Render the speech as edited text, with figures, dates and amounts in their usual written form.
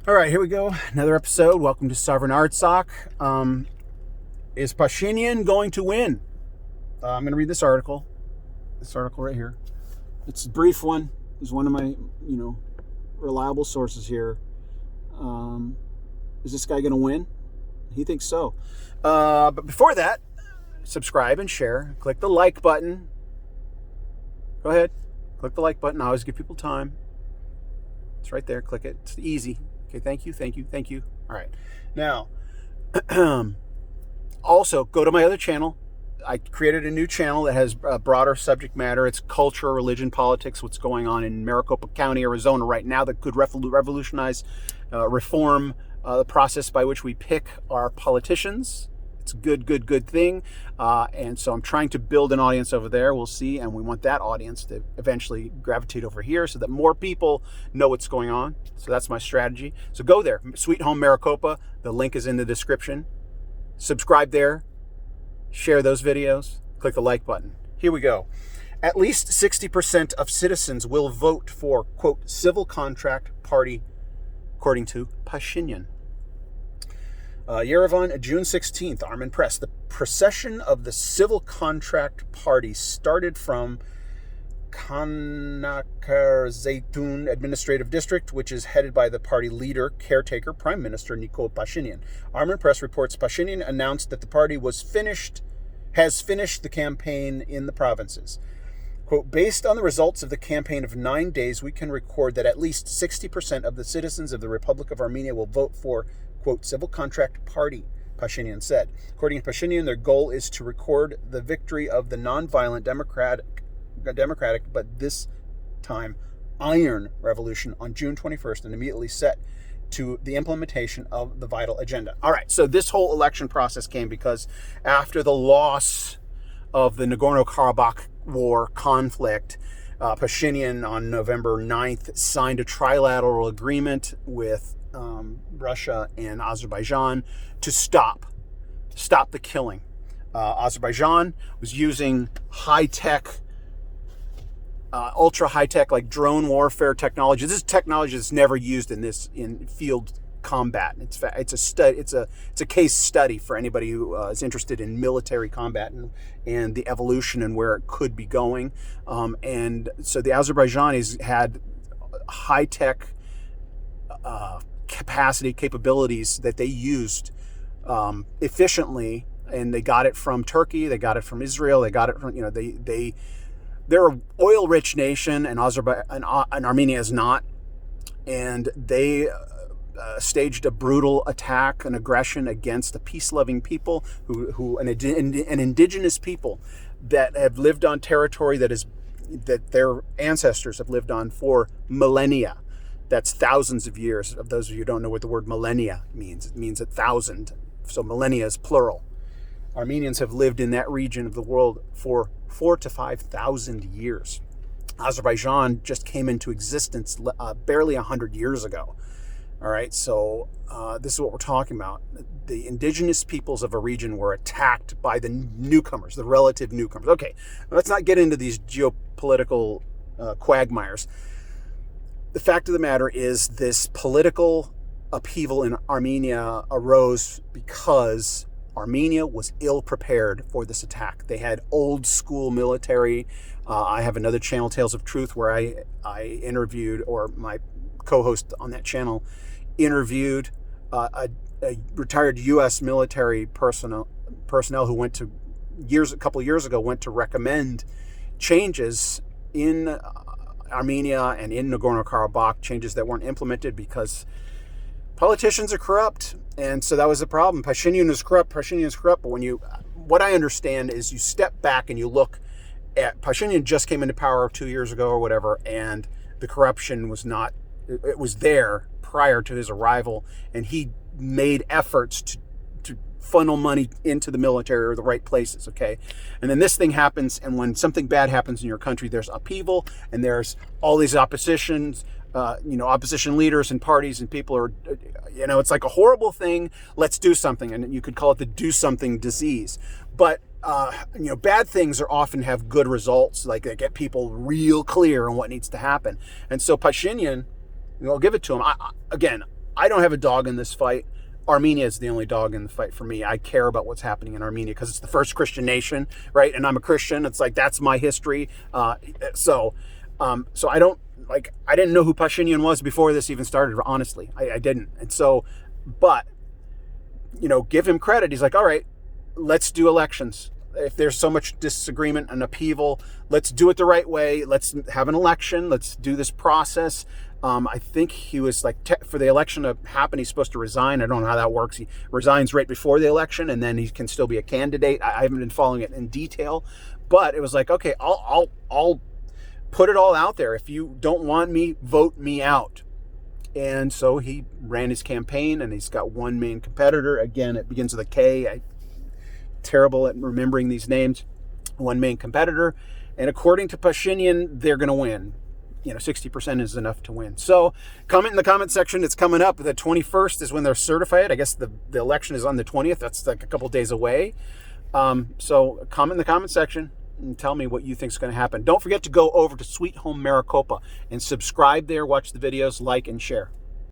All right, here we go. Another episode. Welcome to Sovereign Artsakh. Is Pashinyan going to win? I'm going to read this article. This article right here. It's a brief one. It's one of my, reliable sources here. Is this guy going to win? He thinks so. But before that, subscribe and share. Click the like button. Go ahead. Click the like button. I always give people time. It's right there. Click it. It's easy. Okay, thank you. All right. Now, also, go to my other channel. I created a new channel that has a broader subject matter. It's culture, religion, politics, what's going on in Maricopa County, Arizona right now that could revolutionize, reform the process by which we pick our politicians. It's a good thing. And so I'm trying to build an audience over there. We'll see. And we want that audience to eventually gravitate over here so that more people know what's going on. So that's my strategy. So go there. Sweet Home Maricopa. The link is in the description. Subscribe there. Share those videos. Click the like button. Here we go. At least 60% of citizens will vote for, quote, civil contract party, according to Pashinyan. Yerevan, June 16th, Armenian Press. The procession of the Civil Contract Party started from Kanakar-Zaytun Administrative District, which is headed by the party leader, caretaker, Prime Minister Nikol Pashinyan. Armenian Press reports Pashinyan announced that the party has finished the campaign in the provinces. Quote, based on the results of the campaign of 9 days, we can record that at least 60% of the citizens of the Republic of Armenia will vote for, quote, civil contract party, Pashinyan said. According to Pashinyan, their goal is to record the victory of the nonviolent democratic, but this time iron revolution on June 21st and immediately set to the implementation of the vital agenda. All right, so this whole election process came because after the loss of the Nagorno-Karabakh war conflict, Pashinyan on November 9th signed a trilateral agreement with Russia and Azerbaijan to stop the killing. Azerbaijan was using high-tech, ultra high-tech, like drone warfare technology. This is technology that's never used in field combat. It's a case study for anybody who is interested in military combat and the evolution and where it could be going. And so the Azerbaijanis had high-tech capabilities that they used efficiently, and they got it from Turkey, they got it from Israel, they got it from, they're an oil-rich nation, and Armenia is not, and they staged a brutal attack, an aggression against a peace-loving people, an indigenous people that have lived on territory that their ancestors have lived on for millennia. That's thousands of years. Of those of you who don't know what the word millennia means, it means 1,000. So millennia is plural. Armenians have lived in that region of the world for 4,000 to 5,000 years. Azerbaijan just came into existence barely 100 years ago. All right, so this is what we're talking about. The indigenous peoples of a region were attacked by the newcomers, the relative newcomers. Okay, let's not get into these geopolitical quagmires. The fact of the matter is this political upheaval in Armenia arose because Armenia was ill-prepared for this attack. They had old-school military. I have another channel, Tales of Truth, where I interviewed, or my co-host on that channel interviewed a retired U.S. military personnel who went to a couple of years ago, went to recommend changes in Armenia and in Nagorno-Karabakh, changes that weren't implemented because politicians are corrupt. And so that was the problem. Pashinyan is corrupt. But what I understand is you step back and you look at Pashinyan just came into power 2 years ago or whatever, and the corruption was not, it was there prior to his arrival, and he made efforts to funnel money into the military or the right places, okay? And then this thing happens, and when something bad happens in your country, there's upheaval, and there's all these opposition leaders and parties, and people are, it's like a horrible thing. Let's do something, and you could call it the do something disease. But bad things often have good results, like they get people real clear on what needs to happen. And so Pashinyan, I'll give it to him. I don't have a dog in this fight. Armenia is the only dog in the fight for me. I care about what's happening in Armenia because it's the first Christian nation, right? And I'm a Christian. It's like, that's my history. So I don't, like, I didn't know who Pashinyan was before this even started, honestly. I didn't. And so, but, you know, give him credit. He's like, all right, let's do elections. If there's so much disagreement and upheaval, let's do it the right way. Let's have an election. Let's do this process. I think he was like, for the election to happen, he's supposed to resign. I don't know how that works. He resigns right before the election, and then he can still be a candidate. I haven't been following it in detail, but it was like, okay, I'll put it all out there. If you don't want me, vote me out. And so he ran his campaign, and he's got one main competitor. Again, it begins with a K. I'm terrible at remembering these names. One main competitor. And according to Pashinyan, they're going to win. You know, 60% is enough to win. So comment in the comment section. It's coming up. The 21st is when they're certified. I guess the election is on the 20th. That's like a couple days away. So comment in the comment section and tell me what you think is going to happen. Don't forget to go over to Sweet Home Maricopa and subscribe there, watch the videos, like, and share.